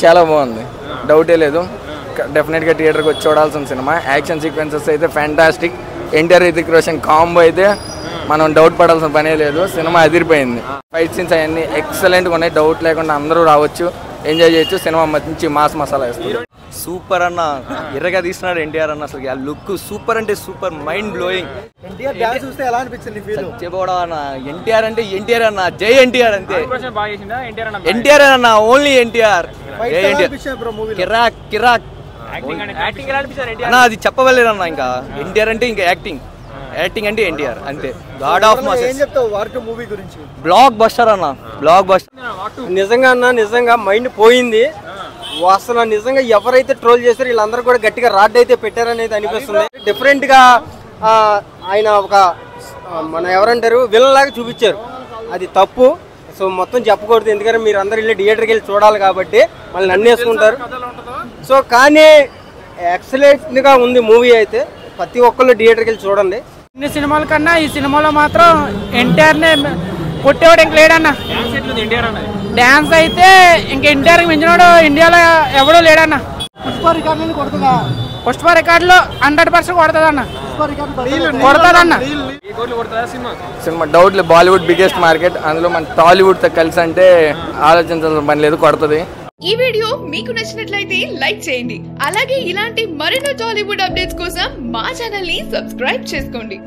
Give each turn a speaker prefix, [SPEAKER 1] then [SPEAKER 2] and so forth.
[SPEAKER 1] చాలా బాగుంది, డౌటే లేదు. డెఫినెట్గా థియేటర్కి వచ్చి చూడాల్సిన సినిమా. యాక్షన్ సీక్వెన్సెస్ అయితే ఫ్యాంటాస్టిక్. ఎన్టీఆర్ రితిక్ రోషన్ కాంబో అయితే మనం డౌట్ పడాల్సిన పనే లేదు. సినిమా అదిరిపోయింది. ఫైట్ సీన్స్ అవన్నీ ఎక్సలెంట్గా ఉన్నాయి. డౌట్ లేకుండా అందరూ రావచ్చు, ఎంజాయ్ చేయొచ్చు. సినిమా మంచి మాస్ మసాలా వేస్తుంది.
[SPEAKER 2] సూపర్ అన్న, ఎర్రగా తీస్తున్నాడు ఎన్టీఆర్ అన్న. అసలు ఆ లుక్ సూపర్ అంటే సూపర్, మైండ్ బ్లోయింగ్. చెప్పబోడా అన్న, ఎన్టీఆర్ అంటే ఎన్టీఆర్ అన్న, జై ఎన్టీఆర్ అంతే. ఎన్టీఆర్ అన్న, ఓన్లీ ఎన్టీఆర్. కిరాక్ కిరాక్ అన్న, అది చెప్పవలేదన్న. ఇంకా ఎన్టీఆర్ అంటే ఇంకా యాక్టింగ్ అంటే ఎన్టీఆర్ అంతే. God of mass. Block buster అన్న, బ్లాక్ బస్టర్.
[SPEAKER 3] నిజంగా అన్న, నిజంగా మైండ్ పోయింది అసలు. నిజంగా ఎవరైతే ట్రోల్ చేశారో వీళ్ళందరూ కూడా గట్టిగా రాడ్ అయితే పెట్టారనేది అనిపిస్తుంది. డిఫరెంట్ గా ఆయన ఒక మన ఎవరంటారు విలన్ లాగా చూపించారు, అది తప్పు. సో మొత్తం చెప్పకూడదు, ఎందుకంటే మీరు అందరు వెళ్ళి థియేటర్కి వెళ్ళి చూడాలి కాబట్టి మళ్ళీ నన్ను వేసుకుంటారు. సో కానీ ఎక్సలెంట్ గా ఉంది మూవీ అయితే. ప్రతి ఒక్కళ్ళు థియేటర్కి వెళ్ళి చూడండి.
[SPEAKER 4] ఇన్ని సినిమాల కన్నా ఈ సినిమాలో మాత్రం ఎన్టీఆర్నే కొట్టేవాడు ఇంక లేడన్న. డాన్స్ అయితే ఇంక ఎన్టీఆర్ మించినోడు ఇండియాలో ఎవడూ లేడన్న. పుష్ప రికార్డులో 100% కొడుతుందన్న, కొడుతుందన్న.
[SPEAKER 1] సినిమా డౌట్ లేదు. బాలీవుడ్ బిగ్గెస్ట్ మార్కెట్, అందులో మన టాలీవుడ్ తో కలిసి అంటే ఆలోచించాల్సిన పని లేదు, కొడుతుంది.
[SPEAKER 5] ఈ వీడియో మీకు నచ్చినట్లయితే లైక్ చేయండి. అలాగే ఇలాంటి మరెన్నో టాలీవుడ్ అప్డేట్స్ కోసం మా ఛానల్ ని సబ్స్క్రైబ్ చేసుకోండి.